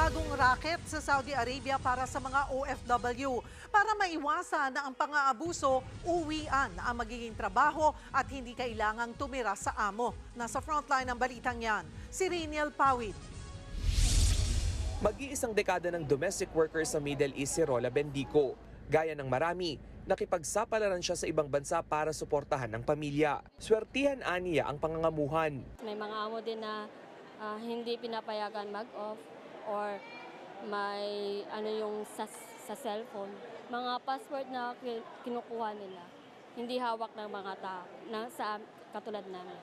bagong racket sa Saudi Arabia para sa mga OFW. Para maiwasan na ang pang-aabuso, uwian ang magiging trabaho at hindi kailangang tumira sa amo. Nasa frontline ng balitang yan, si Reniel Pawid. Mag-iisang dekada ng domestic worker sa Middle East si Rola Bendico. Gaya ng marami, nakipagsapalaran siya sa ibang bansa para suportahan ng pamilya. Swertihan aniya ang pangangamuhan. May mga amo din na hindi pinapayagan mag-off or may yung sa cellphone. Mga password na kinukuha nila, hindi hawak ng mga tao sa katulad namin.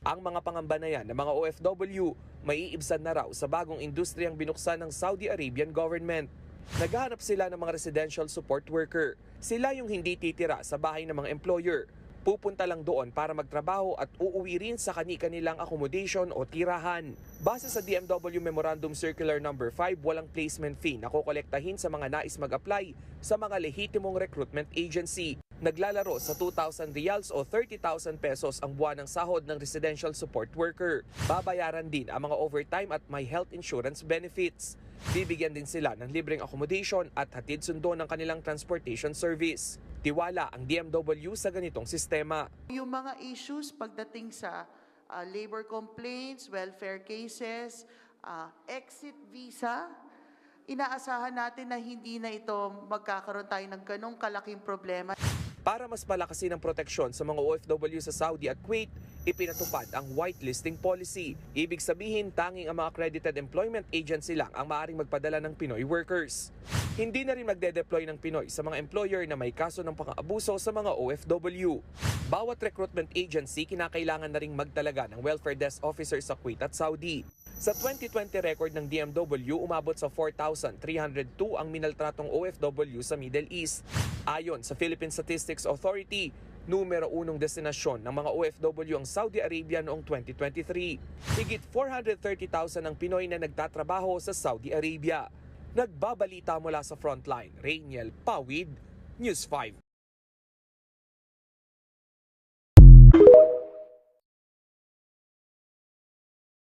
Ang mga pangamba na yan ng mga OFW, maiibsan na raw sa bagong industriyang binuksan ng Saudi Arabian government. Naghahanap sila ng mga residential support worker. Sila yung hindi titira sa bahay ng mga employer. Pupunta lang doon para magtrabaho at uuwi rin sa kani-kanilang accommodation o tirahan. Base sa DMW Memorandum Circular No. 5, walang placement fee na kokolektahin sa mga nais mag-apply sa mga lehitimong recruitment agency. Naglalaro sa 2,000 riyals o 30,000 pesos ang buwan ng sahod ng residential support worker. Babayaran din ang mga overtime at may health insurance benefits. Bibigyan din sila ng libreng accommodation at hatid sundo ng kanilang transportation service. Tiwala ang DMW sa ganitong sistema. Yung mga issues pagdating sa labor complaints, welfare cases, exit visa, inaasahan natin na hindi na ito magkakaroon tayo ng ganong kalaking problema. Para mas palakasin ang proteksyon sa mga OFW sa Saudi at Kuwait, ipinatupad ang whitelisting policy. Ibig sabihin, tanging ang mga accredited employment agency lang ang maaaring magpadala ng Pinoy workers. Hindi na rin magde-deploy ng Pinoy sa mga employer na may kaso ng pang-aabuso sa mga OFW. Bawat recruitment agency kinakailangan na rin magtalaga ng welfare desk officer sa Kuwait at Saudi. Sa 2020 record ng DMW, umabot sa 4,302 ang minaltratong OFW sa Middle East. Ayon sa Philippine Statistics Authority, numero 1 destinasyon ng mga OFW ang Saudi Arabia noong 2023. Higit 430,000 ang Pinoy na nagtatrabaho sa Saudi Arabia. Nagbabalita mula sa frontline, Reniel Pawid, News 5.